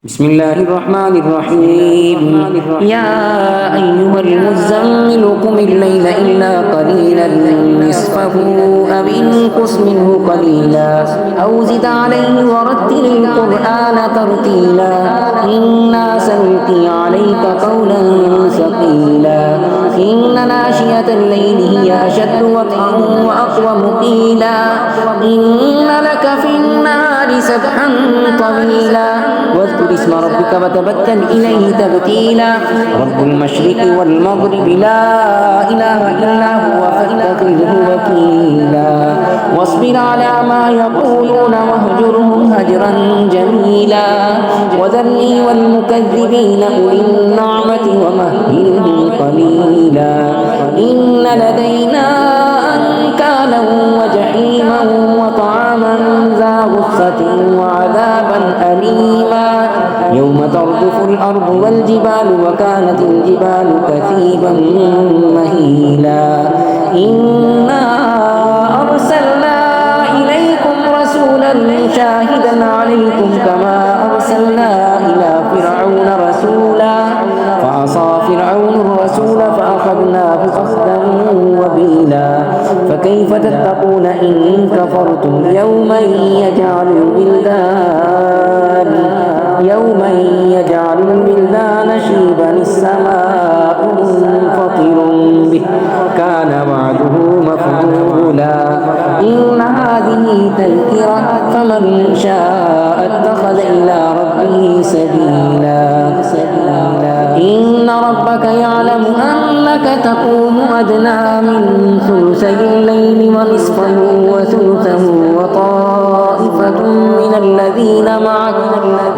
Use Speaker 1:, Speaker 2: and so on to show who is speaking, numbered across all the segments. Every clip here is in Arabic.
Speaker 1: بسم الله الرحمن الرحيم يا أيها المزمل قم الليل إلا قليلا نصفه أو انقص منه قليلا أو زد عليه ورتل القرآن ترتيلا إنا سنلقي عليك قولا ثقيلا إن ناشئة الليل هي أشد وطئا وأقوم قيلا إن لك في النهار سبحا طويلا واذكر اسم ربك وتبتل إليه تبتيلا رب المشرق والمغرب لا إله إلا هو فاتخذه وكيلا واصبر على ما يقولون واهجرهم هجرا جميلا وذرني والمكذبين أولي النعمة ومهلهم قليلا إن لدينا أنكالا وجحيما وطعاما ذا غصة وعذابا أليما يوم ترجف الأرض والجبال وكانت الجبال كثيبا مهيلا إنا أرسلنا إليكم رسولا شاهدا عليكم كما أرسلنا إلى فرعون رسولا فعصى فرعون الرسول فأخذناه أخذا وبيلا فكيف تتقون إن كفرتم يوما يجعل الولدان شيبا السماء منفطر به كان وعده مفعولا إن هذه تذكرة فمن شاء اتخذ إلى ربه سبيلا إن ربك يعلم أنك تقوم أدنى من ثلثي الليل ونصفه وثلثه وطائفة من الذين معك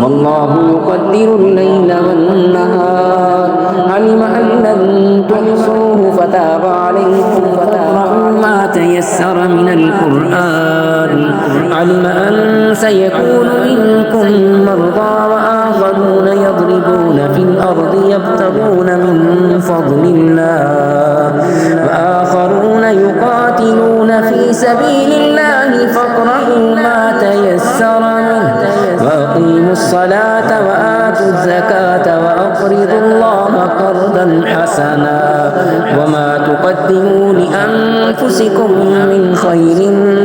Speaker 1: والله يقدر الليل والنهار علم أن لن تحصوه فتاب عليكم فاقرؤوا ما تيسر من القرآن علم أن سيكون منكم مرضى وآخرون يضربون في الأرض يبتغون من فضل الله وآخرون يقاتلون في سبيل الله فاقرؤوا ما تيسر منه وأقيموا الصلاة وآتوا الزكاة وأقرضوا الله قرضا حسنا وما تقدموا لأنفسكم من خير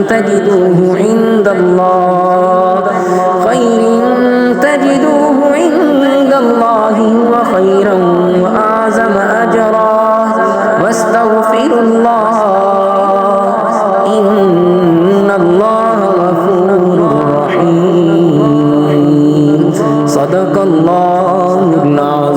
Speaker 1: تجدوه عند الله هو خيرا وأعظم أجرا واستغفروا الله إن الله غفور رحيم صدق الله العظيم.